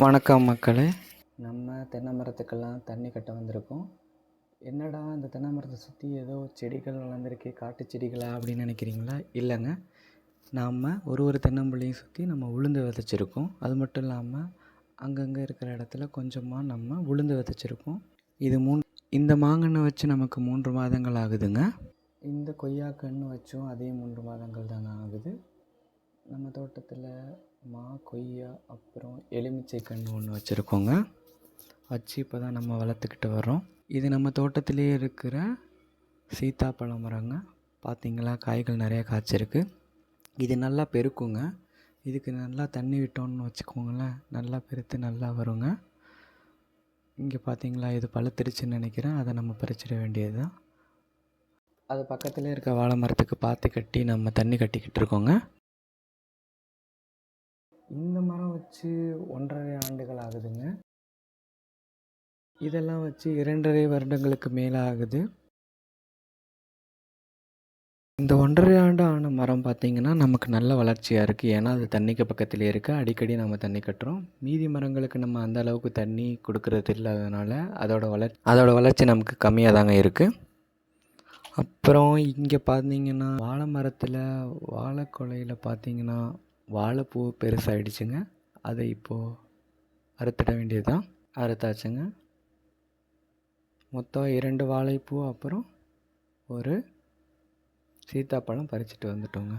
வணக்கம் மக்களே. நம்ம தென்னை மரத்துக்கெல்லாம் தண்ணி கட்ட வந்திருக்கோம். என்னடா இந்த தென்னை மரத்தை சுற்றி ஏதோ செடிகள் வளர்ந்துருக்கு, காட்டு செடிகளா அப்படின்னு நினைக்கிறீங்களா? இல்லைங்க, நாம் ஒரு தென்னம்பிள்ளையும் சுற்றி நம்ம உளுந்து விதைச்சிருக்கோம். அது மட்டும் இல்லாமல் அங்கங்கே இருக்கிற இடத்துல கொஞ்சமாக நம்ம உளுந்து விதைச்சிருக்கோம். இது இந்த மாங்கன்று வச்சு நமக்கு 3 மாதங்கள் ஆகுதுங்க. இந்த கொய்யாக்கன்று வச்சும் அதே 3 மாதங்கள் தாங்க ஆகுது. நம்ம தோட்டத்தில் கொய்யா அப்புறம் எலுமிச்சை கன்று ஒன்று வச்சுருக்கோங்க. வச்சு இப்போ தான் நம்ம வளர்த்துக்கிட்டு வரோம். இது நம்ம தோட்டத்திலே இருக்கிற சீத்தாப்பழ மரங்க. பார்த்திங்களா, காய்கள் நிறையா காய்ச்சிருக்கு. இது நல்லா பெருக்குங்க. இதுக்கு நல்லா தண்ணி விட்டோன்னு வச்சுக்கோங்களேன், நல்லா பெருத்து நல்லா வருங்க. இங்கே பார்த்திங்களா, இது பழுத்துருச்சுன்னு நினைக்கிறேன். அதை நம்ம பறிச்சிட வேண்டியது தான். அது பக்கத்தில் இருக்க வாழை மரத்துக்கு பார்த்து கட்டி நம்ம தண்ணி கட்டிக்கிட்டு இருக்கோங்க. இந்த மரம் வச்சு 1.5 ஆண்டுகள் ஆகுதுங்க. இதெல்லாம் வச்சு 2.5 வருடங்களுக்கு மேலே ஆகுது. இந்த 1.5 ஆண்டு ஆன மரம் பார்த்திங்கன்னா நமக்கு நல்ல வளர்ச்சியாக இருக்குது. ஏன்னா அது தண்ணிக்கு பக்கத்துலேயே இருக்குது. அடிக்கடி நம்ம தண்ணி கட்டுறோம். மீதி மரங்களுக்கு நம்ம அந்த அளவுக்கு தண்ணி கொடுக்கறது இல்லாதனால அதோட வளர்ச்சி நமக்கு கம்மியாக தாங்க இருக்குது. அப்புறம் இங்கே பார்த்திங்கன்னா வாழை மரத்தில் வாழைக்கொலையில் பார்த்திங்கன்னா வாழைப்பூ பெருசாகிடுச்சுங்க. அதை இப்போது அறுத்துட வேண்டியது தான். அறுத்தாச்சுங்க. மொத்தம் 2 வாழைப்பூ அப்புறம் ஒரு சீத்தாப்பழம் பறிச்சுட்டு வந்துட்டோங்க.